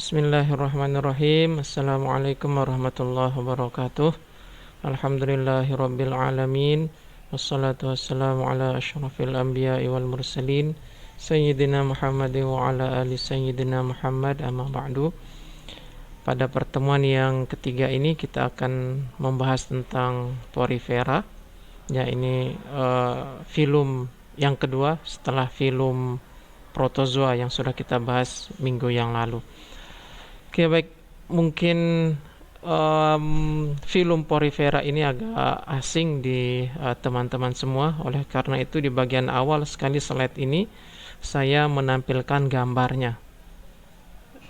Bismillahirrahmanirrahim. Assalamualaikum warahmatullahi wabarakatuh. Alhamdulillahirabbil alamin. Wassalatu wassalamu ala asyrafil anbiya'i wal mursalin Sayyidina Muhammadin wa ala ali Sayyidina Muhammad, amma ba'du. Pada pertemuan yang ketiga ini kita akan membahas tentang porifera. Ya, ini filum yang kedua setelah filum protozoa yang sudah kita bahas minggu yang lalu. Oke, baik, mungkin filum porifera ini agak asing di teman-teman semua. Oleh karena itu di bagian awal sekali slide ini saya menampilkan gambarnya.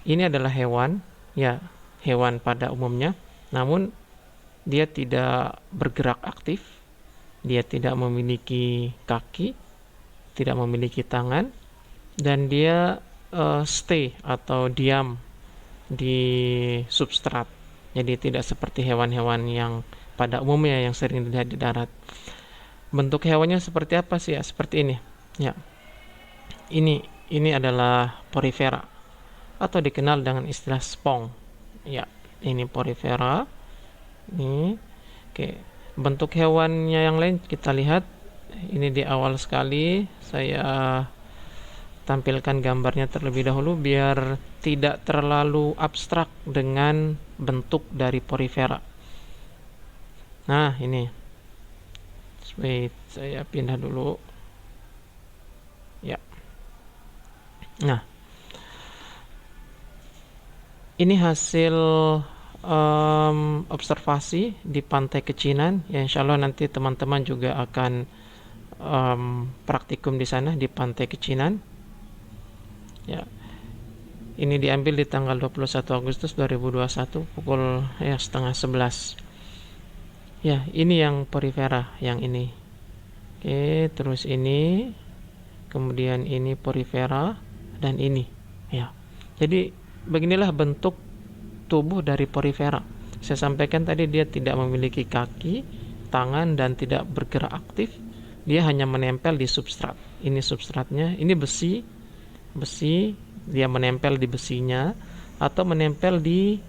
Ini adalah hewan, ya, hewan pada umumnya, namun dia tidak bergerak aktif, dia tidak memiliki kaki, tidak memiliki tangan, dan dia stay atau diam di substrat. Jadi tidak seperti hewan-hewan yang pada umumnya yang sering dilihat di darat. Bentuk hewannya seperti apa sih? Ya, seperti ini. Ya. Ini adalah porifera atau dikenal dengan istilah spong. Ya, ini porifera. Ini. Oke. Bentuk hewannya yang lain kita lihat. Ini di awal sekali saya tampilkan gambarnya terlebih dahulu biar tidak terlalu abstrak dengan bentuk dari porifera. Nah, ini. Wait, saya pindah dulu. Ya. Nah, ini hasil observasi di Pantai Kecinan. Ya, insya Allah nanti teman-teman juga akan praktikum di sana di Pantai Kecinan. Ya, ini diambil di tanggal 21 Agustus 2021 pukul setengah 11. Ya, ini yang porifera yang ini. Oke, terus ini, kemudian ini porifera, dan ini. Ya, jadi beginilah bentuk tubuh dari porifera. Saya sampaikan tadi dia tidak memiliki kaki, tangan, dan tidak bergerak aktif. Dia hanya menempel di substrat. Ini substratnya, ini besi, dia menempel di besinya atau menempel di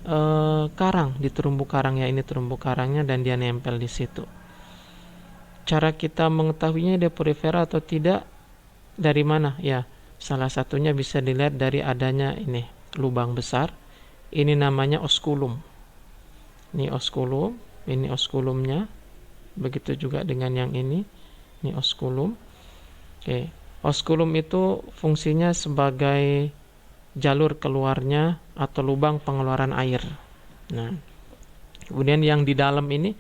karang, di terumbu karangnya. Ini terumbu karangnya dan dia nempel di situ. Cara kita mengetahuinya dia porifera atau tidak dari mana? Ya, salah satunya bisa dilihat dari adanya ini lubang besar. Ini namanya osculum. Ini osculum, ini osculumnya. Begitu juga dengan yang ini osculum. Oke. Osculum itu fungsinya sebagai jalur keluarnya atau lubang pengeluaran air. Nah, kemudian yang di dalam ini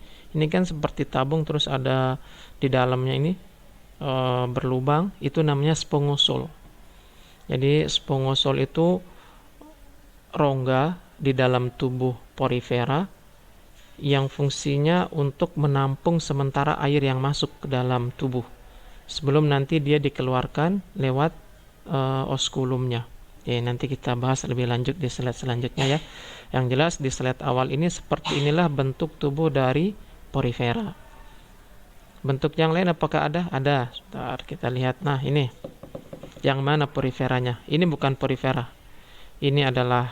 kan seperti tabung, terus ada di dalamnya ini berlubang, itu namanya spongosul. Jadi spongosul itu rongga di dalam tubuh porifera yang fungsinya untuk menampung sementara air yang masuk ke dalam tubuh sebelum nanti dia dikeluarkan lewat osculumnya. Ya, nanti kita bahas lebih lanjut di slide selanjutnya ya. Yang jelas di slide awal ini seperti inilah bentuk tubuh dari porifera. Bentuk yang lain apakah ada? Ada. Sebentar kita lihat. Nah, ini. Yang mana poriferanya? Ini bukan porifera. Ini adalah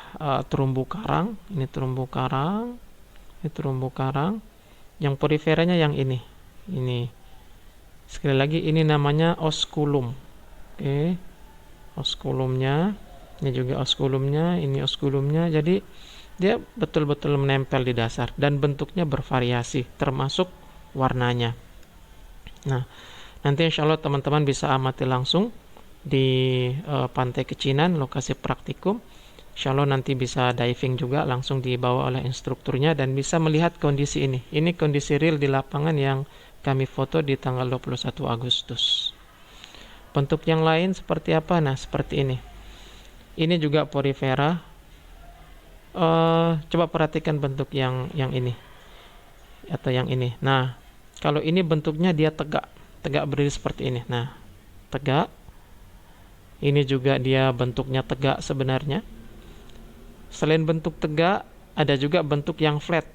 terumbu karang. Ini terumbu karang. Ini terumbu karang. Yang poriferanya yang ini. Ini. Sekali lagi ini namanya osculum. Oke. Osculumnya. Ini juga osculumnya, ini osculumnya. Jadi dia betul-betul menempel di dasar dan bentuknya bervariasi termasuk warnanya. Nah, nanti insya Allah teman-teman bisa amati langsung di Pantai Kecinan, lokasi praktikum. Insya Allah nanti bisa diving juga langsung dibawa oleh instrukturnya dan bisa melihat kondisi ini. Ini kondisi real di lapangan yang kami foto di tanggal 21 Agustus. Bentuk yang lain seperti apa? Nah, seperti ini. Ini juga porifera. Coba perhatikan bentuk yang ini atau yang ini. Nah, kalau ini bentuknya dia tegak berdiri seperti ini. Nah, tegak. Ini juga dia bentuknya tegak sebenarnya. Selain bentuk tegak, ada juga bentuk yang flat.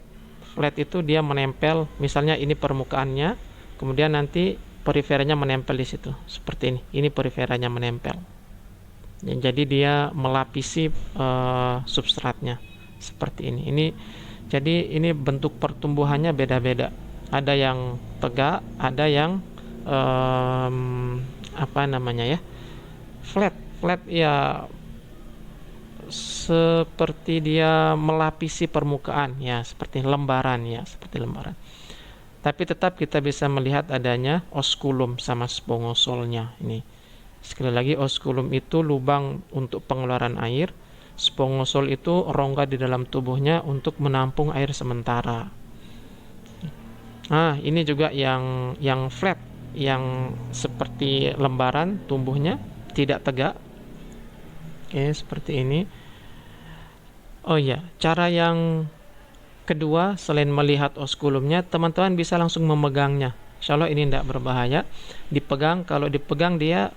Flat itu dia menempel, misalnya ini permukaannya, kemudian nanti periferanya menempel di situ. Seperti ini. Ini periferanya menempel. Ya, jadi dia melapisi substratnya seperti ini. Jadi ini bentuk pertumbuhannya beda-beda. Ada yang tegak, ada yang apa namanya ya, flat. Flat ya, seperti dia melapisi permukaan ya, seperti lembaran ya, seperti lembaran. Tapi tetap kita bisa melihat adanya osculum sama spongosolnya ini. Sekali lagi, osculum itu lubang untuk pengeluaran air, spongosol itu rongga di dalam tubuhnya untuk menampung air sementara. Nah, ini juga yang flat, yang seperti lembaran tumbuhnya, tidak tegak. Oke, seperti ini. Oh iya, cara yang kedua selain melihat osculumnya, teman-teman bisa langsung memegangnya. Insya Allah ini tidak berbahaya. Dipegang, kalau dipegang dia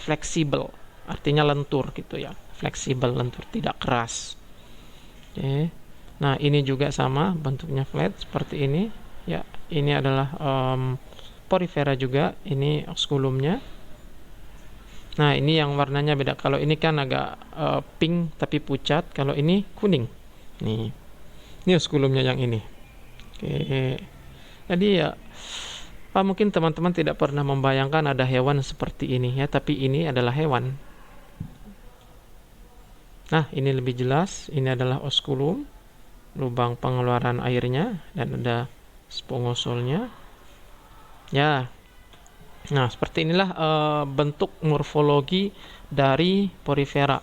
fleksibel, artinya lentur gitu ya. Fleksibel, lentur, tidak keras. Oke. Nah, ini juga sama, bentuknya flat seperti ini. Ya, ini adalah porifera juga, ini osculumnya. Nah, ini yang warnanya beda. Kalau ini kan agak pink tapi pucat, kalau ini kuning. Nih. Ini osculumnya yang ini. Oke. Jadi ya, mungkin teman-teman tidak pernah membayangkan ada hewan seperti ini ya, tapi ini adalah hewan. Nah, ini lebih jelas. Ini adalah osculum, lubang pengeluaran airnya, dan ada spongosolnya. Ya. Nah, seperti inilah bentuk morfologi dari porifera.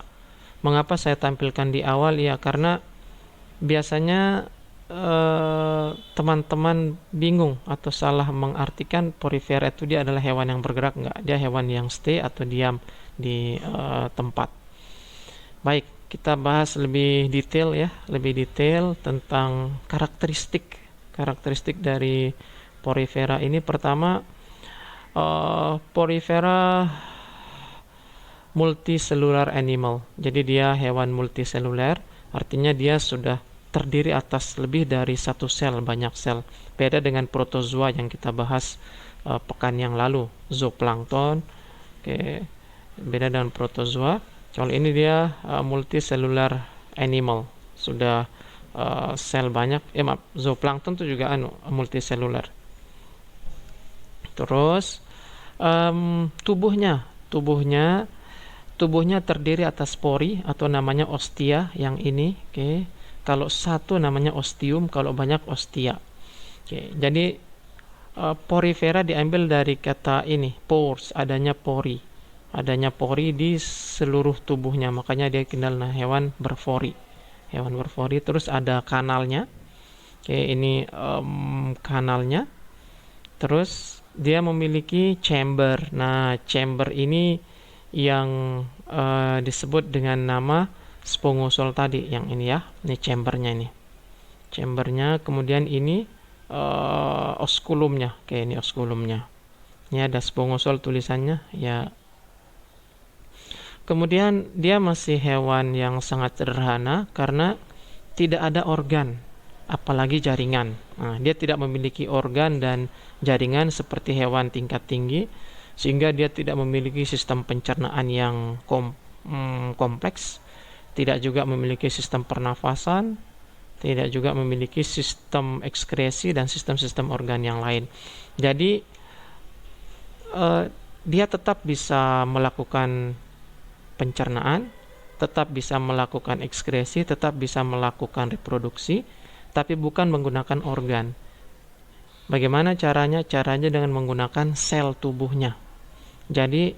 Mengapa saya tampilkan di awal? Ya, karena biasanya teman-teman bingung atau salah mengartikan porifera itu dia adalah hewan yang bergerak. Enggak, dia hewan yang stay atau diam di tempat. Baik, kita bahas lebih detail ya, lebih detail tentang karakteristik dari porifera ini. Pertama, porifera multicellular animal. Jadi dia hewan multiseluler, artinya dia sudah terdiri atas lebih dari satu sel, banyak sel. Beda dengan protozoa yang kita bahas pekan yang lalu, zooplankton. Oke, beda dengan protozoa. Kalau ini dia multicellular animal, sudah sel banyak. Zooplankton itu juga multiseluler. Terus tubuhnya terdiri atas pori atau namanya ostia yang ini. Oke. Kalau satu namanya ostium, kalau banyak ostia. Oke. Jadi porifera diambil dari kata ini, pores, adanya pori di seluruh tubuhnya, makanya dia kenal hewan berfori. Terus ada kanalnya. Oke, ini kanalnya. Terus dia memiliki chamber. Nah, chamber ini yang disebut dengan nama spongosol tadi, yang ini ya. Ini chambernya. Kemudian ini osculumnya. Oke, ini osculumnya. Ini ada spongosol tulisannya ya. Kemudian dia masih hewan yang sangat sederhana karena tidak ada organ, apalagi jaringan. Nah, dia tidak memiliki organ dan jaringan seperti hewan tingkat tinggi, sehingga dia tidak memiliki sistem pencernaan yang kompleks, tidak juga memiliki sistem pernafasan, tidak juga memiliki sistem ekskresi dan sistem-sistem organ yang lain. Jadi dia tetap bisa melakukan pencernaan, tetap bisa melakukan ekskresi, tetap bisa melakukan reproduksi, tapi bukan menggunakan organ. Bagaimana caranya? Caranya dengan menggunakan sel tubuhnya. Jadi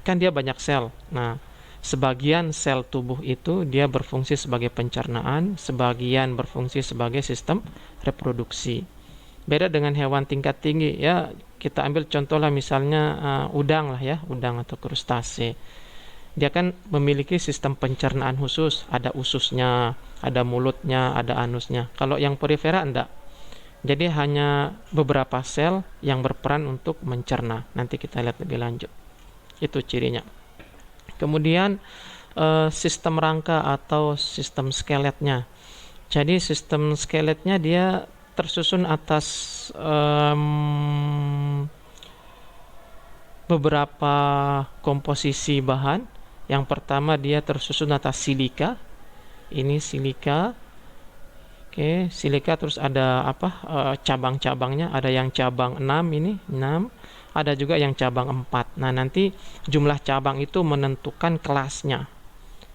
kan dia banyak sel. Nah, sebagian sel tubuh itu dia berfungsi sebagai pencernaan, sebagian berfungsi sebagai sistem reproduksi. Beda dengan hewan tingkat tinggi ya. Kita ambil contoh lah, misalnya udang atau krustase. Dia kan memiliki sistem pencernaan khusus, ada ususnya, ada mulutnya, ada anusnya. Kalau yang porifera enggak. Jadi hanya beberapa sel yang berperan untuk mencerna. Nanti kita lihat lebih lanjut. Itu cirinya. Kemudian sistem rangka atau sistem skeletnya. Jadi sistem skeletnya dia tersusun atas beberapa komposisi bahan. Yang pertama dia tersusun atas silika. Ini silika. Oke, silika terus ada apa? Cabang-cabangnya, ada yang cabang 6 ini, 6. Ada juga yang cabang 4. Nah, nanti jumlah cabang itu menentukan kelasnya.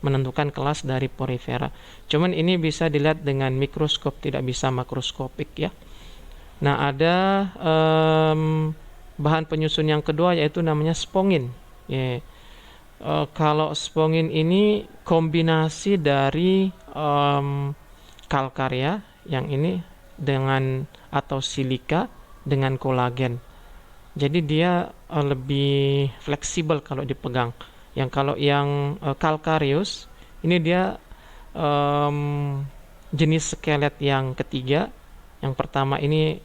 Menentukan kelas dari porifera. Cuman ini bisa dilihat dengan mikroskop, tidak bisa makroskopik ya. Nah, ada bahan penyusun yang kedua yaitu namanya spongin. Kalau spongin ini kombinasi dari kalkarya yang ini dengan atau silika dengan kolagen. Jadi dia lebih fleksibel kalau dipegang. Kalau yang calcareous ini dia jenis skelet yang ketiga. Yang pertama ini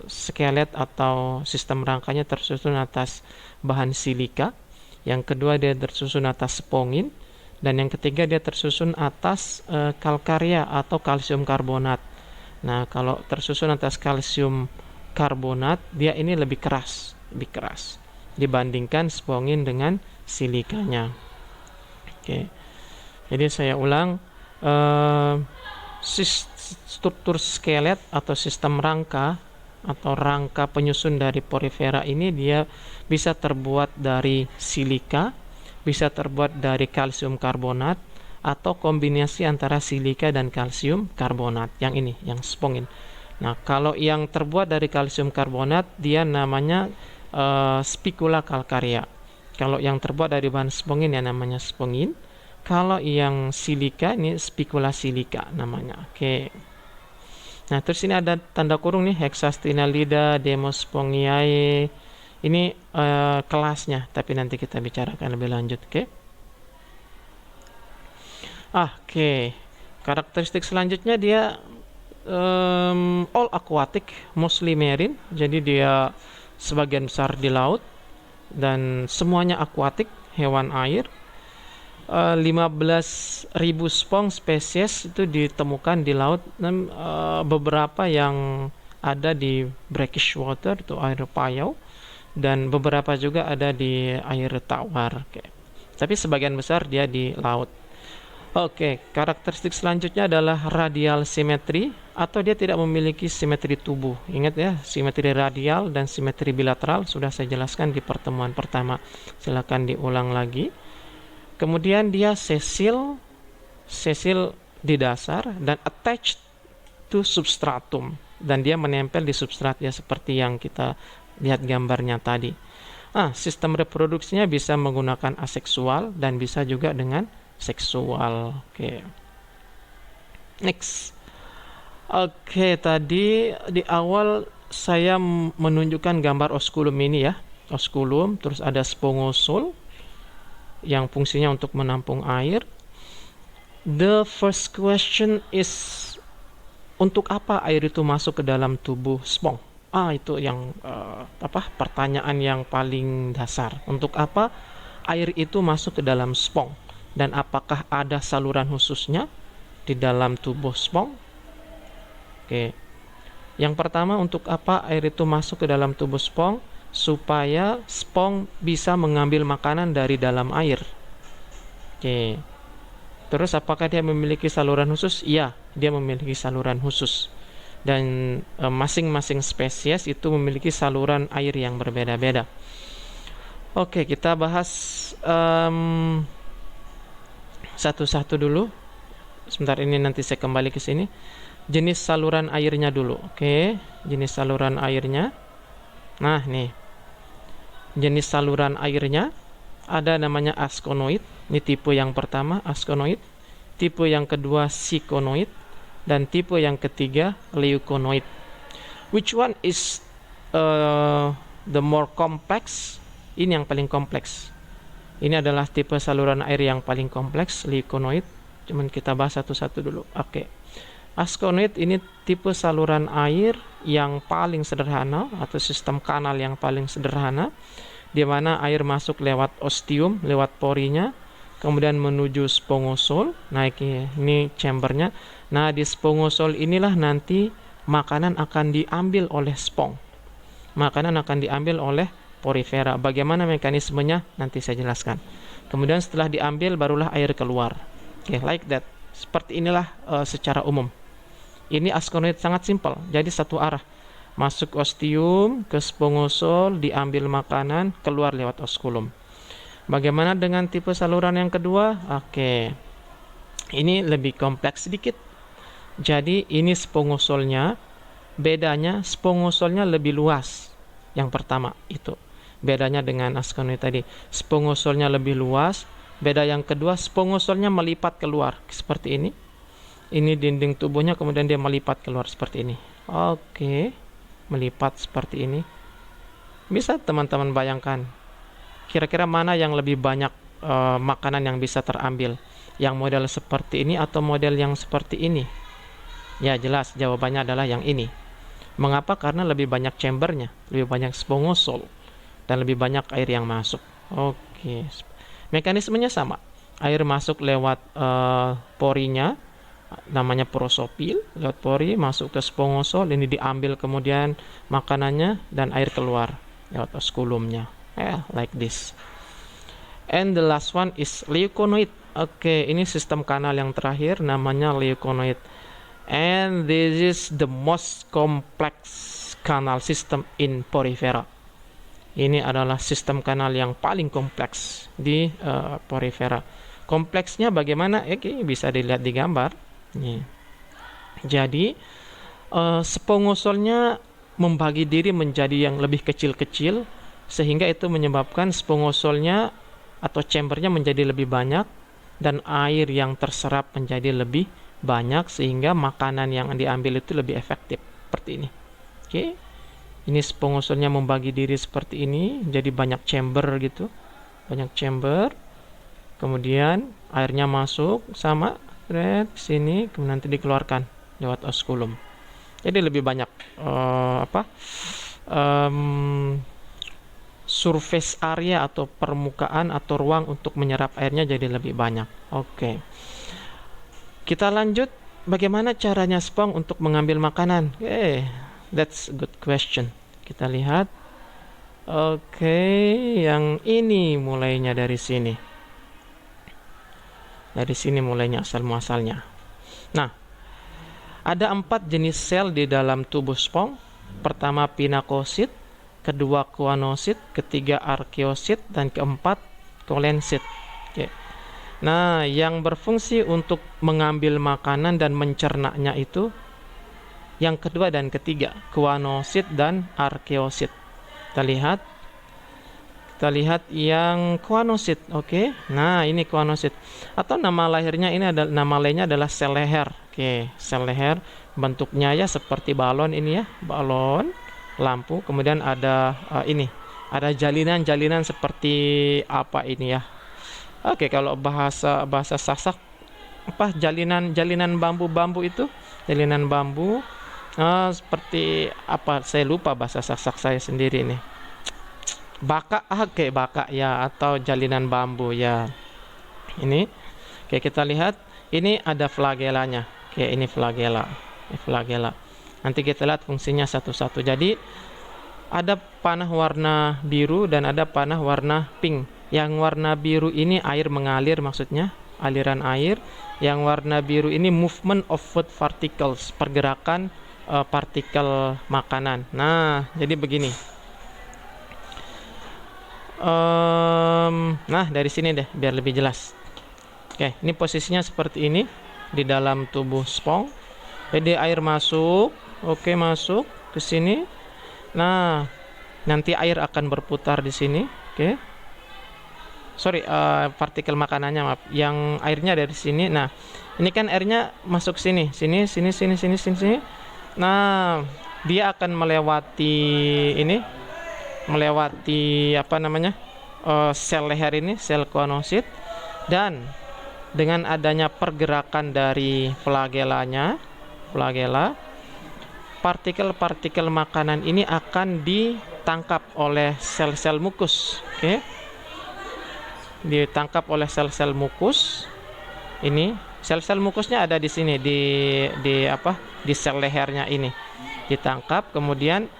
skelet atau sistem rangkanya tersusun atas bahan silika. Yang kedua dia tersusun atas spongin. Dan yang ketiga dia tersusun atas kalkarya atau kalsium karbonat. Nah, kalau tersusun atas kalsium karbonat, dia ini lebih keras dibandingkan spongin dengan silikanya. Oke. Jadi saya ulang, struktur skelet atau sistem rangka atau rangka penyusun dari porifera ini dia bisa terbuat dari silika, bisa terbuat dari kalsium karbonat, atau kombinasi antara silika dan kalsium karbonat. Yang ini, yang spongin. Nah, kalau yang terbuat dari kalsium karbonat dia namanya spicula calcarea. Kalau yang terbuat dari bahan spongin ya namanya spongin. Kalau yang silika ini spicula silica namanya. Oke. Nah, terus ini ada tanda kurung nih, Hexastinalida, Demospongiae. Ini kelasnya, tapi nanti kita bicarakan lebih lanjut. Oke. Karakteristik selanjutnya dia all aquatic, mostly marine. Jadi dia sebagian besar di laut dan semuanya aquatic, hewan air. 15.000 spong spesies itu ditemukan di laut, dan beberapa yang ada di brackish water itu air payau, dan beberapa juga ada di air tawar. Tapi sebagian besar dia di laut. Karakteristik selanjutnya adalah radial simetri, atau dia tidak memiliki simetri tubuh. Ingat ya, simetri radial dan simetri bilateral sudah saya jelaskan di pertemuan pertama. Silakan diulang lagi. Kemudian dia sessil di dasar dan attached to substratum, dan dia menempel di substrat ya, seperti yang kita lihat gambarnya tadi. Sistem reproduksinya bisa menggunakan aseksual dan bisa juga dengan seksual. Next. Tadi di awal saya menunjukkan gambar osculum ini ya. Osculum, terus ada spongosol yang fungsinya untuk menampung air. The first question is, untuk apa air itu masuk ke dalam tubuh spong? Itu yang pertanyaan yang paling dasar. Untuk apa air itu masuk ke dalam spong? Dan apakah ada saluran khususnya di dalam tubuh spong? Yang pertama, untuk apa air itu masuk ke dalam tubuh spong? Supaya spong bisa mengambil makanan dari dalam air. Terus apakah dia memiliki saluran khusus? Iya, dia memiliki saluran khusus. Dan masing-masing spesies itu memiliki saluran air yang berbeda-beda. Kita bahas satu-satu dulu. Sebentar, ini nanti saya kembali ke sini. Jenis saluran airnya dulu. Jenis saluran airnya. Nah, nih. Jenis saluran airnya ada namanya askonoid. Ini tipe yang pertama, askonoid. Tipe yang kedua, sikonoid. Dan tipe yang ketiga, leukonoid. Which one is the more complex? Ini yang paling kompleks. Ini adalah tipe saluran air yang paling kompleks, leukonoid. Cuman kita bahas satu-satu dulu. Askonoid ini tipe saluran air yang paling sederhana atau sistem kanal yang paling sederhana, di mana air masuk lewat ostium, lewat porinya, kemudian menuju spongosol. Nah, ini chambernya. Nah, di spongosol inilah nanti makanan akan diambil oleh spong. Makanan akan diambil oleh porifera. Bagaimana mekanismenya nanti saya jelaskan. Kemudian setelah diambil barulah air keluar. Oke, like that. Seperti inilah secara umum. Ini askonoid sangat simpel. Jadi satu arah. Masuk ostium ke spongosol, diambil makanan, keluar lewat oskulum. Bagaimana dengan tipe saluran yang kedua? Oke. Ini lebih kompleks sedikit. Jadi ini spongosolnya, bedanya spongosolnya lebih luas. Yang pertama itu. Bedanya dengan askonoid tadi. Spongosolnya lebih luas. Beda yang kedua, spongosolnya melipat keluar seperti ini. Ini dinding tubuhnya, kemudian dia melipat keluar seperti ini. Oke. Melipat seperti ini. Bisa teman-teman bayangkan kira-kira mana yang lebih banyak makanan yang bisa terambil, yang model seperti ini atau model yang seperti ini? Ya jelas jawabannya adalah yang ini. Mengapa? Karena lebih banyak chambernya, lebih banyak spongosol, dan lebih banyak air yang masuk. Oke. Mekanismenya sama, air masuk lewat porinya, namanya prosopil, lewat pori masuk ke spongosol, ini diambil kemudian makanannya dan air keluar lewat oskulumnya, like this. And the last one is leukonoid. Oke, ini sistem kanal yang terakhir namanya leukonoid, and this is the most complex canal system in porifera. Ini adalah sistem kanal yang paling kompleks di porifera. Kompleksnya bagaimana? Oke, bisa dilihat di gambar. Nih. Jadi spongosolnya membagi diri menjadi yang lebih kecil-kecil, sehingga itu menyebabkan spongosolnya atau chambernya menjadi lebih banyak dan air yang terserap menjadi lebih banyak, sehingga makanan yang diambil itu lebih efektif seperti ini. Oke. Ini spongosolnya membagi diri seperti ini, jadi banyak chamber gitu. Banyak chamber. Kemudian airnya masuk sama sini, kemudian nanti dikeluarkan lewat oskulum. Jadi lebih banyak surface area atau permukaan atau ruang untuk menyerap airnya jadi lebih banyak. Oke. Kita lanjut, bagaimana caranya spong untuk mengambil makanan? That's a good question. Kita lihat. Oke, yang ini mulainya dari sini. Dari sini mulainya asal muasalnya. Nah, ada 4 jenis sel di dalam tubuh spong. Pertama pinakosit, kedua kuanosit, ketiga arkeosit, dan keempat kolensit. Oke. Nah, yang berfungsi untuk mengambil makanan dan mencernanya itu yang kedua dan ketiga, kuanosit dan arkeosit. Kita lihat yang kuanosit. Oke. Nah, ini kuanosit. Atau nama lahirnya ini adalah, nama lainnya adalah sel leher. Oke, sel leher bentuknya ya seperti balon ini ya, balon lampu. Kemudian ada ini, ada jalinan-jalinan seperti apa ini ya? Oke, kalau bahasa Sasak apa jalinan bambu-bambu itu? Jalinan bambu seperti apa? Saya lupa bahasa Sasak saya sendiri nih. Baka, oke, baka ya, atau jalinan bambu ya. Ini, oke, kita lihat, ini ada flagelanya. Oke, ini flagela. Nanti kita lihat fungsinya satu-satu. Jadi ada panah warna biru dan ada panah warna pink. Yang warna biru ini air mengalir, maksudnya aliran air. Yang warna biru ini movement of food particles, pergerakan partikel makanan. Nah, jadi begini. Nah, dari sini deh biar lebih jelas. Oke, ini posisinya seperti ini di dalam tubuh spong. Jadi air masuk, oke, masuk ke sini. Nah, nanti air akan berputar di sini, oke. Sorry, partikel makanannya, maaf. Yang airnya dari sini. Nah, ini kan airnya masuk sini. Sini. Nah, dia akan melewati ini, melewati apa namanya, sel leher ini, sel kuanosit, dan dengan adanya pergerakan dari flagela, partikel-partikel makanan ini akan ditangkap oleh sel-sel mukus. Oke. Ditangkap oleh sel-sel mukus. Ini sel-sel mukusnya ada di sini, di sel lehernya ini. Ditangkap, kemudian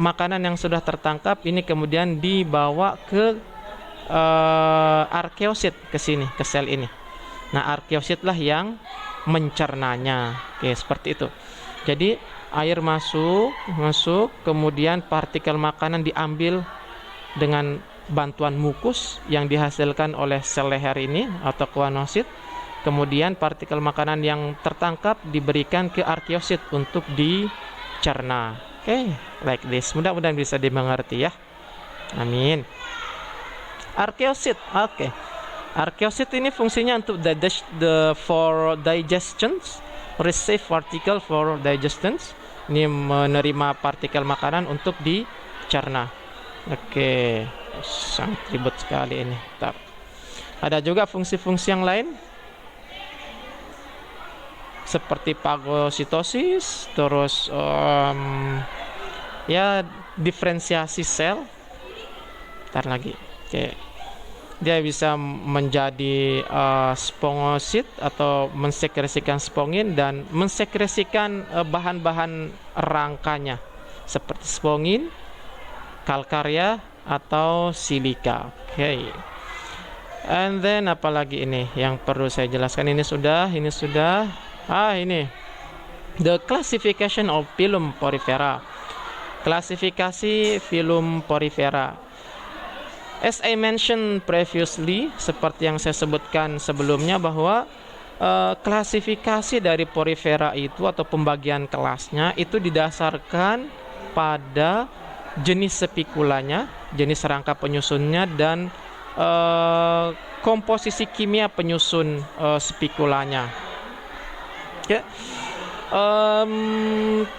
makanan yang sudah tertangkap ini kemudian dibawa ke arkeosit, ke sini, ke sel ini. Nah, arkeositlah yang mencernanya. Oke, seperti itu. Jadi air masuk, kemudian partikel makanan diambil dengan bantuan mukus yang dihasilkan oleh sel leher ini atau kuanosit. Kemudian partikel makanan yang tertangkap diberikan ke arkeosit untuk dicerna. Oke, like this. Mudah-mudahan bisa dimengerti ya. Amin. Arkeosit, oke. Arkeosit ini fungsinya untuk for digestions, receive particle for digestions. Ini menerima partikel makanan untuk dicerna. Oke, sangat ribet sekali ini. Bentar. Ada juga fungsi-fungsi yang lain seperti fagositosis, terus ya diferensiasi sel. Bentar lagi. Oke, dia bisa menjadi spongosit atau mensekresikan spongin dan mensekresikan bahan-bahan rangkanya seperti spongin, kalkaria atau silika. Oke. And then apalagi ini yang perlu saya jelaskan? Ini sudah. Ini the classification of phylum Porifera. Klasifikasi phylum Porifera. As I mentioned previously, seperti yang saya sebutkan sebelumnya bahwa klasifikasi dari Porifera itu atau pembagian kelasnya itu didasarkan pada jenis spikulanya, jenis rangka penyusunnya, dan komposisi kimia penyusun spikulanya. Okay.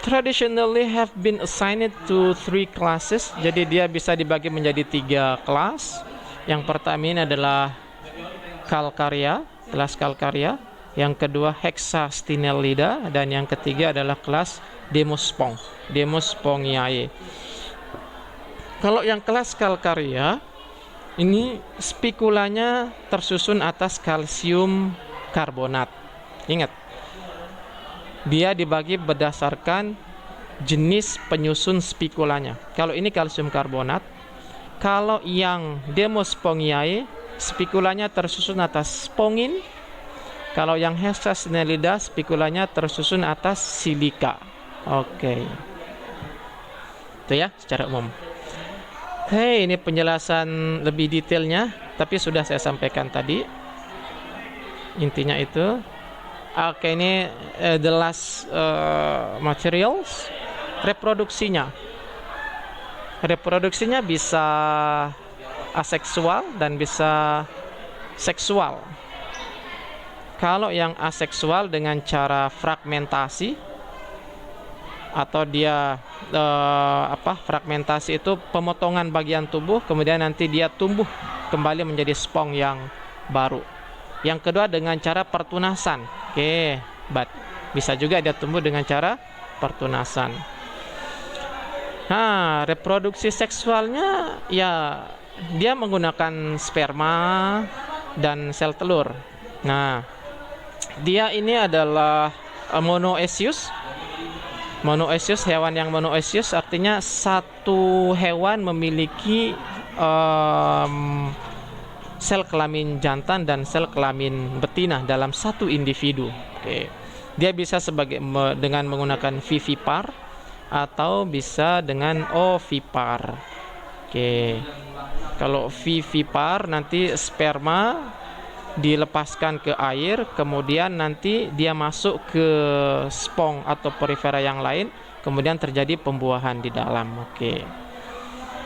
Traditionally have been assigned to 3 classes. Jadi dia bisa dibagi menjadi 3 kelas. Yang pertama ini adalah kalkaria, kelas kalkaria. Yang kedua hexastinellida, dan yang ketiga adalah kelas Demospongiae. Kalau yang kelas kalkaria ini spikulanya tersusun atas kalsium karbonat. Ingat, dia dibagi berdasarkan jenis penyusun spikulanya. Kalau ini kalsium karbonat. Kalau yang Demospongiae, spikulanya tersusun atas spongin. Kalau yang hexastinellida, spikulanya tersusun atas silika. Oke. Itu ya secara umum. Ini penjelasan lebih detailnya, tapi sudah saya sampaikan tadi. Intinya itu. Oke, ini the last materials. Reproduksinya bisa aseksual dan bisa seksual. Kalau yang aseksual dengan cara fragmentasi, atau dia fragmentasi itu pemotongan bagian tubuh, kemudian nanti dia tumbuh kembali menjadi spong yang baru. Yang kedua dengan cara pertunasan. Oke, bisa juga dia tumbuh dengan cara pertunasan. Nah, reproduksi seksualnya ya dia menggunakan sperma dan sel telur. Nah, dia ini adalah monoecious. Monoecious, hewan yang monoecious artinya satu hewan memiliki sel kelamin jantan dan sel kelamin betina dalam satu individu. Oke. Dia bisa dengan menggunakan vivipar atau bisa dengan ovipar. Oke. Kalau vivipar nanti sperma dilepaskan ke air, kemudian nanti dia masuk ke spong atau porifera yang lain, kemudian terjadi pembuahan di dalam. Oke.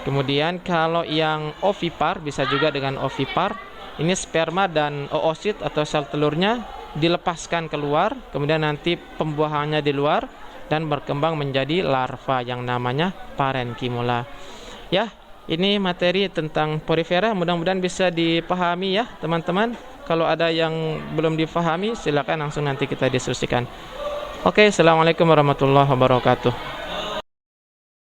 Kemudian kalau yang ovipar bisa juga dengan ovipar, ini sperma dan oosit atau sel telurnya dilepaskan keluar, kemudian nanti pembuahannya di luar dan berkembang menjadi larva yang namanya parenkimula. Ya, ini materi tentang porifera, mudah-mudahan bisa dipahami ya teman-teman. Kalau ada yang belum dipahami silakan langsung nanti kita diskusikan. Oke, assalamualaikum warahmatullahi wabarakatuh.